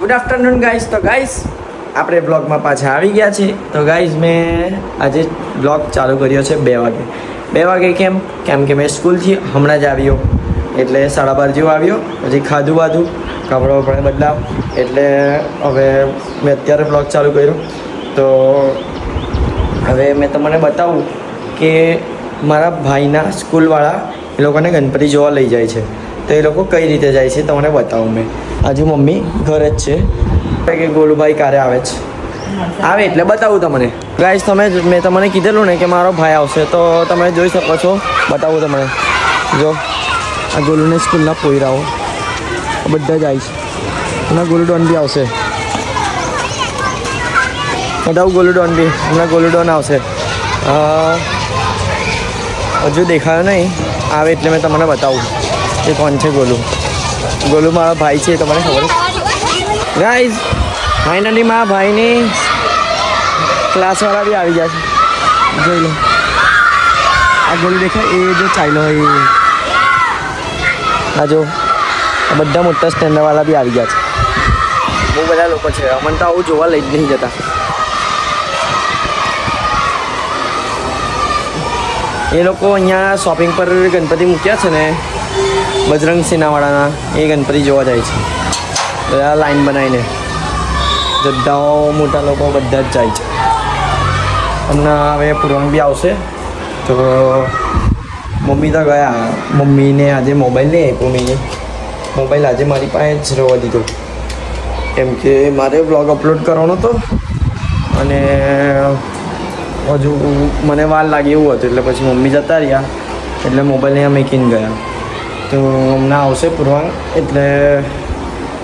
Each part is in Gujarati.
Good afternoon guys. તો ગાઈસ આપણે બ્લોગમાં પાછા આવી ગયા છે. તો ગાઈસ મેં આજે બ્લોગ ચાલુ કર્યો છે 2 વાગે. 2 વાગે કેમ કે મેં સ્કૂલથી હમણાં જ આવ્યો, એટલે 12:30 જેવો આવ્યો. પછી ખાધું બાધું, કપડાં વપડા બદલાવ, એટલે હવે મેં અત્યારે બ્લોગ ચાલુ કર્યો. તો હવે મેં તમને બતાવું કે મારા ભાઈના સ્કૂલવાળા એ લોકોને ગણપતિ જોવા લઈ જાય છે. તો એ લોકો કઈ રીતે જાય છે તમને બતાવું. મેં હજુ મમ્મી ઘરે જ છે કે ગોલુભાઈ ક્યારે આવે છે, આવે એટલે બતાવું તમને. ગાઈસ મેં તમને કીધેલું ને કે મારો ભાઈ આવશે, તો તમે જોઈ શકો છો. બતાવું તમને. જો આ ગોલુને સ્કૂલના પોયરાઓ બધા જાય છે, હમણાં ગોલુડોન બી આવશે. બતાવું ગોલુડોન બી, હમણાં ગોલુડોન આવશે. હજુ દેખાયો નહીં, આવે એટલે મેં તમને બતાવું કે કોણ છે ગોલુ. ગોલુ મારો ભાઈ છે, તમને ખબર છે ગાઈઝ. ફાઇનલી મારા ભાઈની ક્લાસવાળા બી આવી ગયા છે. જોઈ લો, આ ગોલુ દેખાય, એ જો ચાલ્યો હોય એ. આ જો આ બધા મોટા સ્ટેન્ડરવાળા બી આવી ગયા છે. બહુ બધા લોકો છે. અમને તો આવું જોવા લઈ જ નહીં જતા. એ લોકો અહીંયા શોપિંગ પર ગણપતિ મૂક્યા છે ને, બજરંગ સેનાવાળાના, એ ગણપતિ જોવા જાય છે. બધા લાઈન બનાવીને જદ્દાઓ મોટા લોકો બધા જ જાય છે. હમણાં હવે પૂર્વંગ બી આવશે. તો મમ્મી તો ગયા. મમ્મીને આજે મોબાઈલ નહીં આપ્યો મેં. મોબાઈલ આજે મારી પાસે જ રહેવા દીધો, કેમ કે મારે બ્લોગ અપલોડ કરવાનો હતો અને હજુ મને વાર લાગે એવું હતું, એટલે પછી મમ્મી જતા રહ્યા, એટલે મોબાઈલ અહીંયા મૂકીને ગયા. તો હમણાં આવશે પૂર્વાંગ, એટલે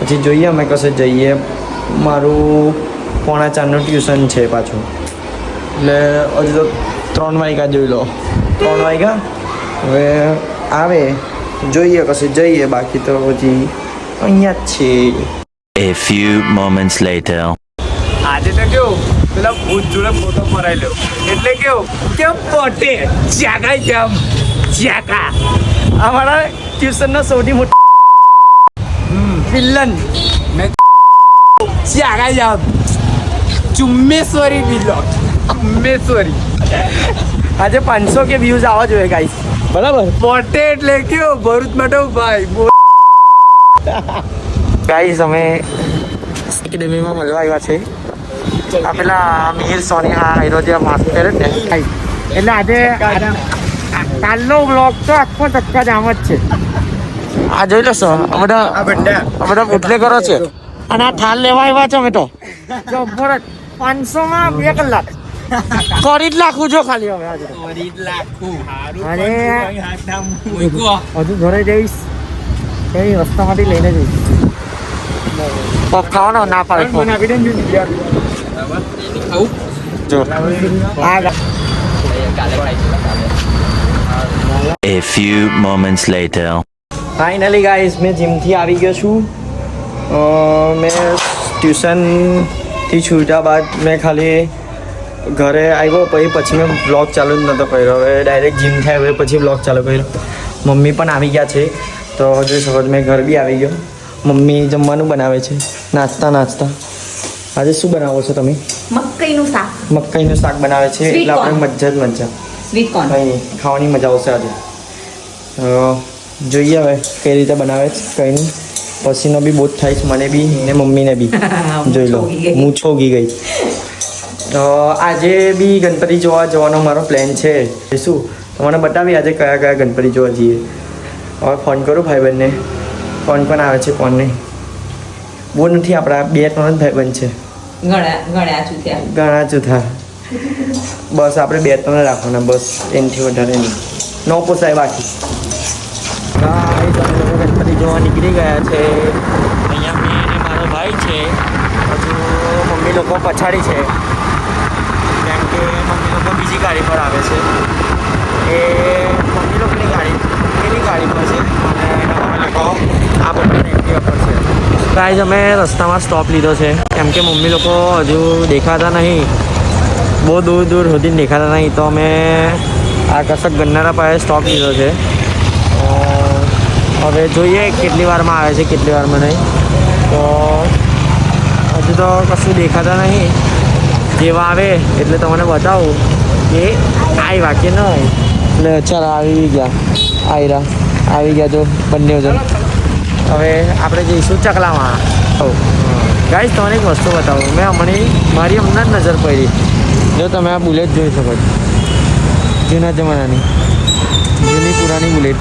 પછી જોઈએ અમે કશે જઈએ. મારું 3:45નું ટ્યુશન છે પાછું, એટલે હજુ તો 3 વાગ્યા જોઈ લો. 3 વાગ્યા. હવે આવે જોઈએ કશે જઈએ, બાકી તો હજી અહીંયા જ છે. A few moments later. આજે તો કેવું પેલા ભૂત જોડે ફોટો પડાવી લો, એટલે કેવું કેમ પોટે ચાકા જેમ ચાકા. અમારા ટ્યુશનનો સૌથી મોટો વિલન મેં ચાકા જેમ ચુમ્મેશ્વરી બિલો ચુમ્મેશ્વરી. આજે 500 કે વ્યૂઝ આવવા જોઈએ ગાઈસ, બરાબર. પોટે એટલે કેવું ભરૂચ માટે ભાઈ ગાઈસ અમે એકેડેમીમાં મળવા આવ્યા છે. આ પેલા મિહિર સોની, હા હીરો જે માસ્ક પહેરે ને, એટલે આજે કાલનો બ્લોગ તો આખો ચક્કા જામ જ છે. આ જોઈ લેશો, આ બધા બુટલે કરો છે. અને આ થાલ લેવા આવ્યા છે અમે તો. જબર 500માં 2 કલાક કરી જ નાખું છો ખાલી. હવે આજે અને હજુ ઘરે જઈશ, કઈ રસ્તામાંથી લઈને જઈશ. પપ ખાવાનો ના પાડે જો. A few moments later. Finally guys મેં જીમથી આવી ગયો છું. મેં ટ્યુશનથી છૂટ્યા બાદ મેં ખાલી ઘરે આવ્યો, પછી મેં બ્લોગ ચાલુ જ નહોતો કર્યો. હવે ડાયરેક્ટ જીમથી આવ્યો પછી બ્લોગ ચાલુ કર્યો. મમ્મી પણ આવી ગયા છે, તો જોઈ શકો મેં ઘર બી આવી ગયો. મમ્મી જમવાનું બનાવે છે, નાસ્તા. આજે શું બનાવો છો તમે? મકાઈનું શાક. મકાઈનું શાક બનાવે છે, એટલે આપણે મજા જ મજા. Sweet corn. કંઈ નહીં, ખાવાની મજા આવશે આજે. જોઈએ હવે કઈ રીતે બનાવે છે. કંઈ નહીં, પસીનો બી બહુ જ થાય છે મને બી ને મમ્મીને બી. જોઈ લો, હું છોગી ગઈ. તો આજે બી ગણપતિ જોવા જવાનો મારો પ્લાન છે. શું તમને બતાવી આજે કયા ગણપતિ જોવા જઈએ. હવે ફોન કરું ભાઈબંધને, કોણ આવે છે કોણ નહીં. બહુ નથી, આપણા 2-3 જ ભાઈબંધ છે. ઘણા જુથા. બસ આપણે 2-3 રાખવાના, બસ એનાથી વધારે નહીં. ન પોસાય બાકી. ગણપતિ જોવા નીકળી ગયા છે. અહીંયા મેં અને મારો ભાઈ છે. હજુ મમ્મી લોકો પછાડી છે, કેમ કે મમ્મી લોકો બીજી ગાડી પર આવે છે. એ મમ્મી લોકોની ગાડી એની ગાડી પર છે, અને અમે લોકો આ બધા એક્ટિવા પર છે. ગાઈઝ અમે રસ્તામાં સ્ટોપ લીધો છે, કેમ કે મમ્મી લોકો હજુ દેખાતા નહીં, બહુ દૂર સુધી દેખાતા નહીં. તો અમે આ કશક ગન્નારા પાસે સ્ટોપ લીધો છે. હવે જોઈએ કેટલી વારમાં આવે છે, કેટલી વારમાં નહીં. તો તો કશું દેખાતા નહીં. જેવા આવે એટલે તમને બતાવું કે આવ્યા કે ન આવી. એટલે ચાલ આવી ગયા આવી ગયા તો બંને જણ. હવે આપણે જઈશું ચકલામાં. ગાઈસ તમને એક વસ્તુ બતાવું. મેં મારી હમણાં જ નજર પડી. જો તમે આ બુલેટ જોઈ શકો છો, જૂના જમાનાની જૂની પુરાણી બુલેટ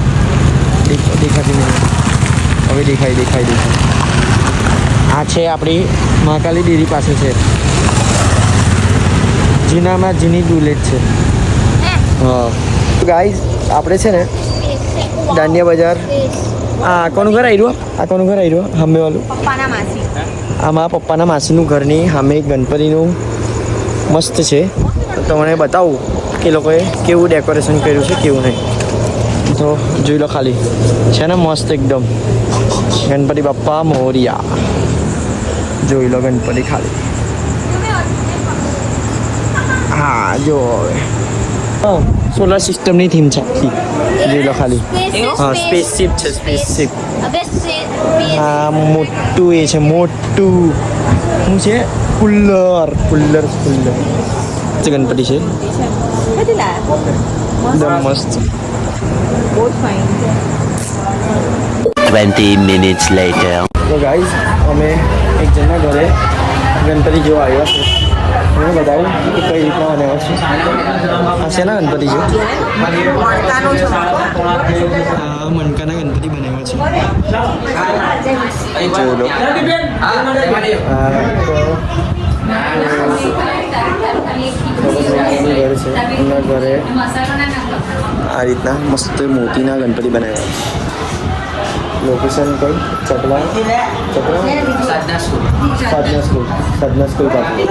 દેખાતી નહીં. હવે દેખાય. આ છે આપણી મહાકાલી ડેરી પાસે છે. જૂનામાં જૂની બુલેટ છે. હા ગાઈસ આપણે છે ને દાંડિયા બજાર. આ કોનું ઘર આવ્યું? સામે વાળું પપ્પાના માસી. આ મારા પપ્પાના માસીનું ઘરની સામે ગણપતિનું મસ્ત છે. તો તમને બતાવું કે લોકોએ કેવું ડેકોરેશન કર્યું છે કેવું નહીં. તો જોઈ લો ખાલી. છે ને મસ્ત એકદમ. ગણપતિ બાપ્પા મોરિયા. જોઈ લો ગણપતિ ખાલી. હા જો હવે સોલર સિસ્ટમની થીમ છે આખી. જોઈ લો ખાલી. હા સ્પેસશીપ છે સ્પેસશીપ. આ મોટું એ છે મોટું. શું છે? કુલર ગણપતિ છે એકદમ મસ્ત. 20 minutes later. તો ગાઈઝ અમે એક જણના ઘરે ગણપતિ જોવા આવ્યા છે. મને બતાવું કે કઈ રીતના બનાવ્યા છે. આ શેના ગણપતિ છે? આ મણકાના ગણપતિ બનાવ્યા છે. જોઈ લો. ઘર છે. એમના ઘરે આ રીતના મસ્ત મોતીના ગણપતિ બનાવ્યા છે. લોકેશન કઈ? ચકલા સાધના સ્કૂલ પાસે.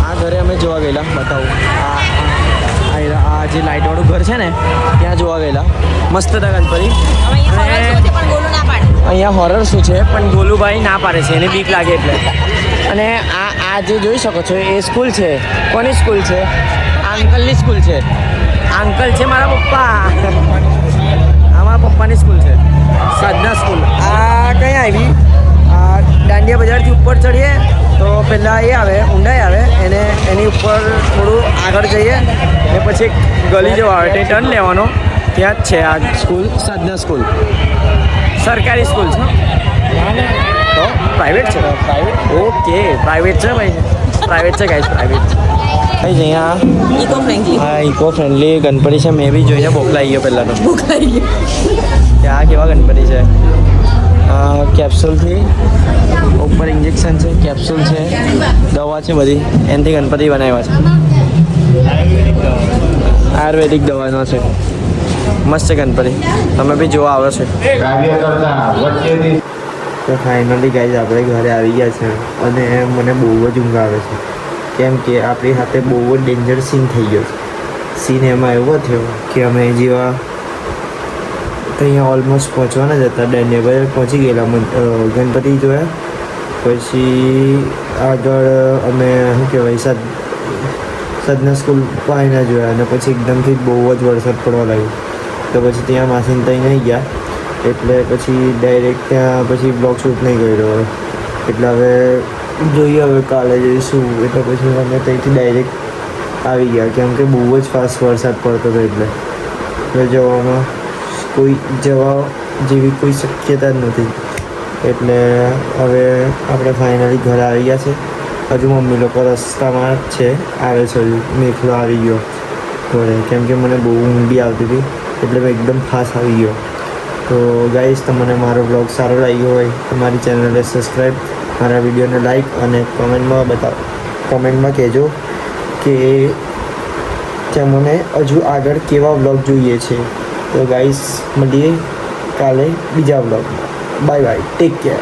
આ ઘરે અમે જોવા ગયેલા. બતાવું. આ જે લાઇટવાળું ઘર છે ને ત્યાં જોવા ગયેલા. મસ્ત હતા ગણપતિ. અહીંયા હોરર શું છે પણ ગોલુભાઈ ના પાડે છે. એને બીક લાગે એટલે. અને આ જે જોઈ શકો છો એ સ્કૂલ છે. કોની સ્કૂલ છે? આ અંકલની સ્કૂલ છે. આ અંકલ છે મારા પપ્પા. આ મારા પપ્પાની સ્કૂલ છે સાધના સ્કૂલ. આ કઈ આવી? આ દાંડિયા બજારથી ઉપર ચડીએ તો પહેલાં એ આવે ઊંડાઈ આવે. એની ઉપર થોડું આગળ જઈએ ને પછી એક ગલી જેવો આવે તે ટર્ન લેવાનો. ત્યાં જ છે આ સ્કૂલ સાધના સ્કૂલ. સરકારી સ્કૂલ છે તો પ્રાઇવેટ છે? ઓકે પ્રાઇવેટ છે ભાઈ. પ્રાઇવેટ છે ગાઈસ પ્રાઇવેટ. અહીંયા હા ઇકો ફ્રેન્ડલી ગણપતિ છે. મેં બી જોઈને બોખલાઈ ગયો પહેલાં તો. ત્યાં કેવા ગણપતિ છે. કેપ્સ્યુલથી ઉપર ઇન્જેક્શન છે, કેપ્સ્યુલ છે, દવા છે બધી. એનાથી ગણપતિ બનાવ્યા છે. આયુર્વેદિક દવાનો છે. મસ્ત છે ગણપતિ. તમે બી જોવા આવો છો. તો ફાઇનલી ગાઈઝ આપણે ઘરે આવી ગયા છે અને મને બહુ જ ઊંઘ આવે છે. કેમ કે આપણી સાથે બહુ જ ડેન્જર સીન થઈ ગયો છે. સીન એમાં એવો થયો કે અમે જેવા અહીંયા ઓલમોસ્ટ પહોંચવાના જ હતા. દાંડિયા બજાર પહોંચી ગયેલા ગણપતિ જોયા. પછી આગળ અમે શું કહેવાય સાધના સ્કૂલ પાણીના જોયા. અને પછી એકદમથી બહુ જ વરસાદ પડવા લાગ્યો. તો પછી ત્યાં માસીને ત્યાં નહીં ગયા. એટલે પછી ડાયરેક્ટ ત્યાં પછી બ્લોગ શૂટ નહીં કર્યો. એટલે હવે જોઈએ હવે કાલે જઈશું. એટલે પછી અમે ત્યાંથી ડાયરેક્ટ આવી ગયા. કેમ કે બહુ જ ફાસ્ટ વરસાદ પડતો હતો. એટલે જવામાં જવા જેવી કોઈ શક્યતા જ નથી. એટલે હવે આપણે ફાઇનલી ઘરે આવી ગયા છે. હજુ મમ્મી લોકો રસ્તામાં જ છે. આવે છે હજુ. મેખલો આવી ગયો ઘરે. કેમ કે મને બહુ ઊંઘ બી આવતી હતી એટલે મેં એકદમ ફાસ્ટ આવી ગયો. તો ગાઈઝ તમને મારો બ્લોગ સારો લાગ્યો હોય તો મારી ચેનલને સબસ્ક્રાઈબ, મારા વિડીયોને લાઈક અને કોમેન્ટમાં કહેજો કે તમને હજુ આગળ કેવા બ્લોગ જોઈએ છે. તો ગાઈઝ મળીએ કાલે બીજા બ્લોગમાં. Bye bye, take care.